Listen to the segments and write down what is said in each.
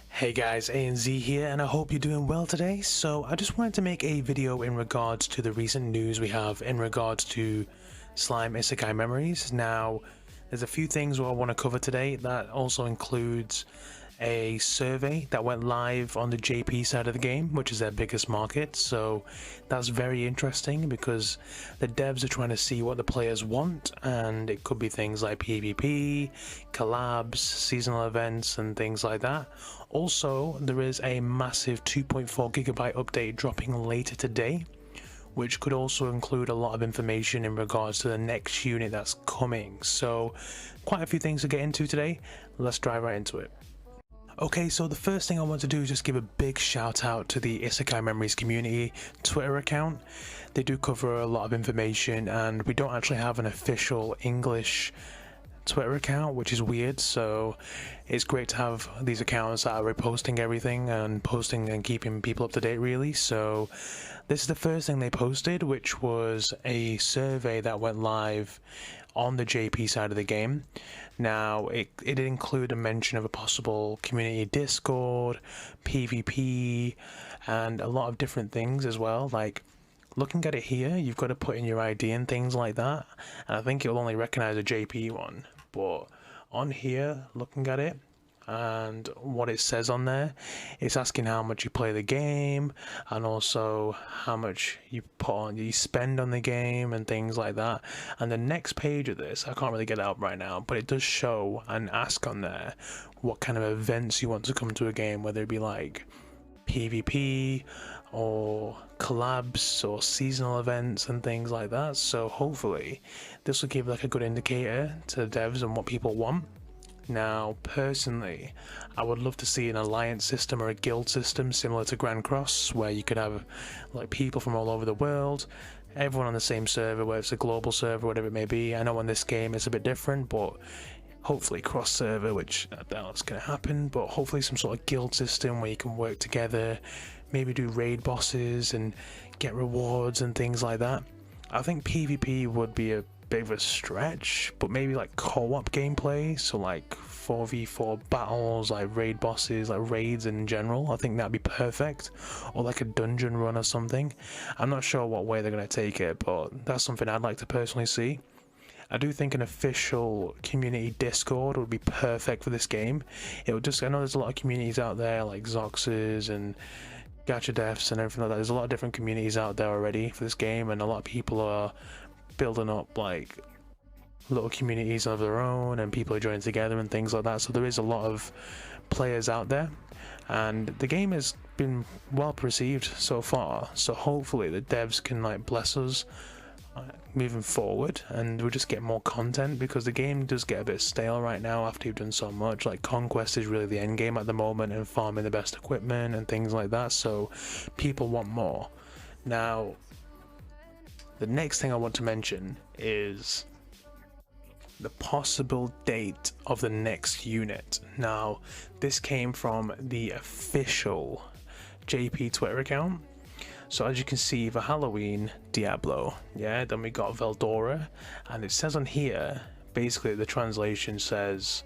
Hey guys, A and Z here, and I hope you're doing well today. So I just wanted to make a video in regards to the recent news we have in regards to Slime Isekai Memories. Now, there's a few things I want to cover today. That also includes a survey that went live on the JP side of the game, which is their biggest market. So that's very interesting because the devs are trying to see what the players want, and it could be things like PvP, collabs, seasonal events, and things like that. Also, there is a massive 2.4 gigabyte update dropping later today, which could also include a lot of information in regards to the next unit that's coming. So quite a few things to get into today. Let's dive right into it. Okay, so the first thing I want to do is just give a big shout out to the Isekai Memories community Twitter account. They do cover a lot of information, and we don't actually have an official English Twitter account, which is weird, so it's great to have these accounts that are reposting everything and posting and keeping people up to date, really. So this is the first thing they posted, which was a survey that went live on the JP side of the game. Now it did include a mention of a possible community Discord, PvP, and a lot of different things as well. Like, looking at it here, you've got to put in your ID and things like that, and I think it'll only recognize a JP one. But on here, looking at it and what it says on there, it's asking how much you play the game, and also how much you spend on the game and things like that. And the next page of this, I can't really get it up right now, but it does show and ask on there what kind of events you want to come to a game, whether it be like PvP or collabs or seasonal events and things like that. So hopefully this will give like a good indicator to the devs and what people want. Now personally, I would love to see an alliance system or a guild system similar to Grand Cross, where you could have like people from all over the world, everyone on the same server, whether it's a global server, whatever it may be. I know in this game it's a bit different, but hopefully cross server, which I doubt it's going to happen, but hopefully some sort of guild system where you can work together, maybe do raid bosses and get rewards and things like that. I think PvP would be a bit of a stretch, but maybe like co-op gameplay, so like 4v4 battles, like raid bosses, like raids in general. I think that'd be perfect, or like a dungeon run or something. I'm not sure what way they're going to take it, but that's something I'd like to personally see. I do think an official community Discord would be perfect for this game. It would just, I know there's a lot of communities out there like Zoxes and Gacha Defs and everything like that. There's a lot of different communities out there already for this game, and a lot of people are building up like little communities of their own, and people are joining together and things like that. So there is a lot of players out there, and the game has been well received so far. So hopefully the devs can like bless us moving forward, and we'll just get more content, because the game does get a bit stale right now after you've done so much. Like, Conquest is really the end game at the moment, and farming the best equipment and things like that, so people want more. Now the next thing I want to mention is the possible date of the next unit. Now this came from the official JP Twitter account. So as you can see, for Halloween, Diablo, yeah, then we got Veldora, and it says on here, basically the translation says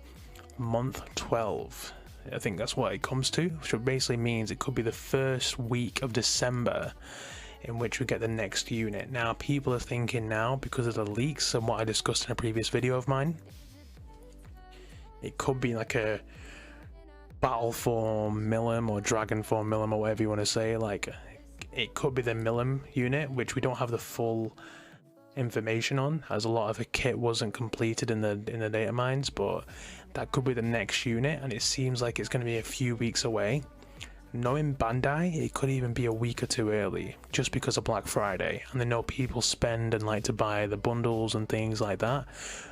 month 12. I think that's what it comes to, which basically means it could be the first week of December in which we get the next unit. Now people are thinking now, because of the leaks and what I discussed in a previous video of mine, it could be like a battle form Milim or dragon form Milim, or whatever you want to say. Like, it could be the Milim unit, which we don't have the full information on, as a lot of the kit wasn't completed in the data mines, but that could be the next unit, and it seems like it's going to be a few weeks away. Knowing Bandai, it could even be a week or two early, just because of Black Friday, and they know people spend and like to buy the bundles and things like that.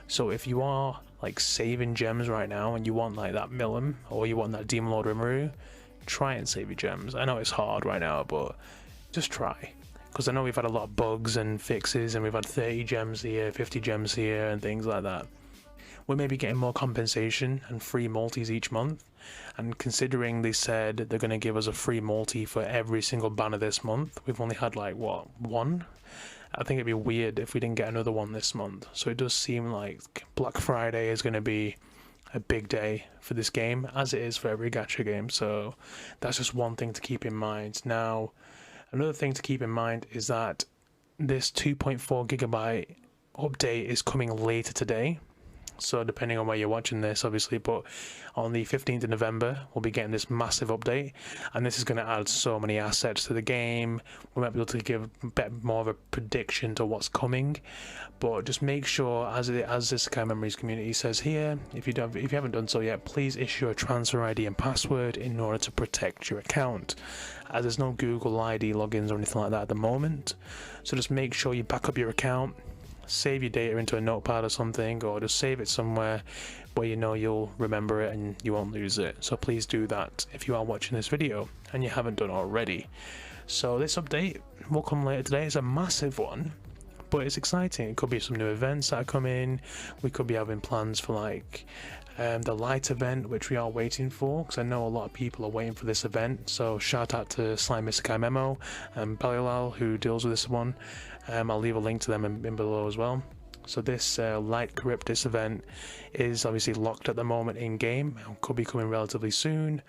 So if you are like saving gems right now and you want like that Milim, or you want that Demon Lord Rimiru, try and save your gems. I know it's hard right now, but just try, because I know we've had a lot of bugs and fixes, and we've had 30 gems here, 50 gems here, and things like that. We may be getting more compensation and free multis each month, and considering they said they're going to give us a free multi for every single banner this month, we've only had like what, one, I think it'd be weird if we didn't get another one this month. So it does seem like Black Friday is going to be a big day for this game, as it is for every gacha game. So that's just one thing to keep in mind. Now, another thing to keep in mind is that this 2.4 gigabyte update is coming later today. So depending on where you're watching this, obviously, but on the 15th of November, we'll be getting this massive update, and this is going to add so many assets to the game. We might be able to give a bit more of a prediction to what's coming, but just make sure, as Isekai Memories community says here, if you haven't done so yet, please issue a transfer ID and password in order to protect your account, as there's no Google ID logins or anything like that at the moment. So just make sure you back up your account. Save your data into a notepad or something, or just save it somewhere where you know you'll remember it and you won't lose it. So please do that if you are watching this video and you haven't done already. So this update will come later today. It's a massive one, but it's exciting. It could be some new events that are coming. We could be having plans for like the light event, which we are waiting for, because I know a lot of people are waiting for this event. So shout out to Slime Isekai Memo and Balilal, who deals with this one. I'll leave a link to them in below as well. So this Light Charybdis event is obviously locked at the moment in game, could be coming relatively soon,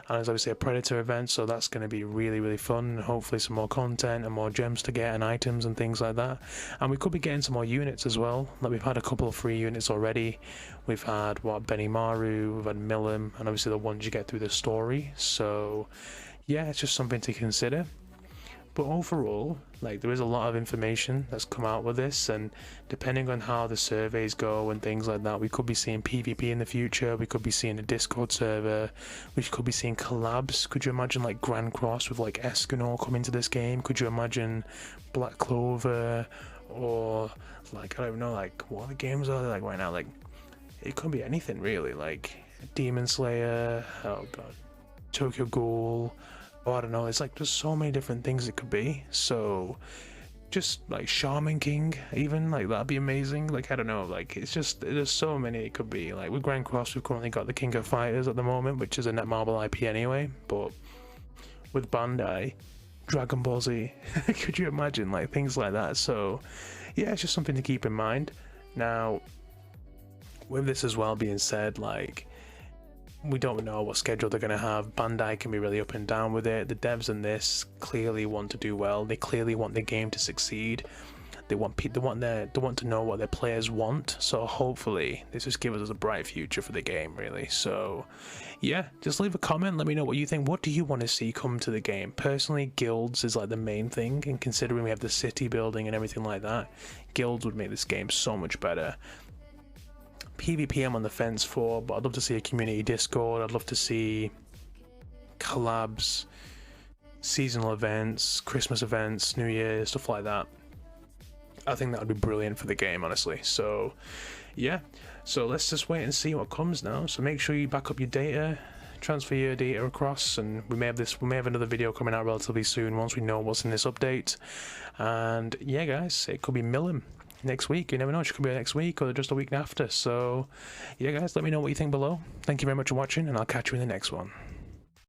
and it's obviously a Predator event, so that's going to be really fun. Hopefully some more content and more gems to get and items and things like that, and we could be getting some more units as well. Like, we've had a couple of free units already. We've had Benimaru, we've had Milim, and obviously the ones you get through the story. So yeah, it's just something to consider. But overall, like, there is a lot of information that's come out with this, and depending on how the surveys go and things like that, we could be seeing PvP in the future, we could be seeing a Discord server, we could be seeing collabs. Could you imagine like Grand Cross with like Escanor coming to this game? Could you imagine Black Clover, or like, I don't know, like, what other games are there like right now? Like, it could be anything really, like Demon Slayer, oh god, Tokyo Ghoul. Oh, I don't know, it's like there's so many different things it could be. So just like Shaman King, even, like, that'd be amazing. Like, I don't know, like, it's just, there's so many it could be. Like with Grand Cross, we've currently got the King of Fighters at the moment, which is a Netmarble IP anyway, but with Bandai, Dragon Ball Z, could you imagine, like, things like that? So yeah, it's just something to keep in mind. Now, with this as well being said, like, we don't know what schedule they're going to have. Bandai can be really up and down with it. The devs in this clearly want to do well. They clearly want the game to succeed. They want to know what their players want. So hopefully this just gives us a bright future for the game, really. So yeah, just leave a comment. Let me know what you think. What do you want to see come to the game? Personally, guilds is like the main thing, and considering we have the city building and everything like that, guilds would make this game so much better. PvP I'm on the fence for, but I'd love to see a community Discord. I'd love to see collabs, seasonal events, Christmas events, New Year, stuff like that. I think that would be brilliant for the game, honestly. So yeah, so let's just wait and see what comes now. So make sure you back up your data, transfer your data across, and we may have another video coming out relatively soon once we know what's in this update. And yeah guys, it could be Milim next week. You never know, it could be next week or just a week after. So yeah guys, let me know what you think below. Thank you very much for watching, and I'll catch you in the next one.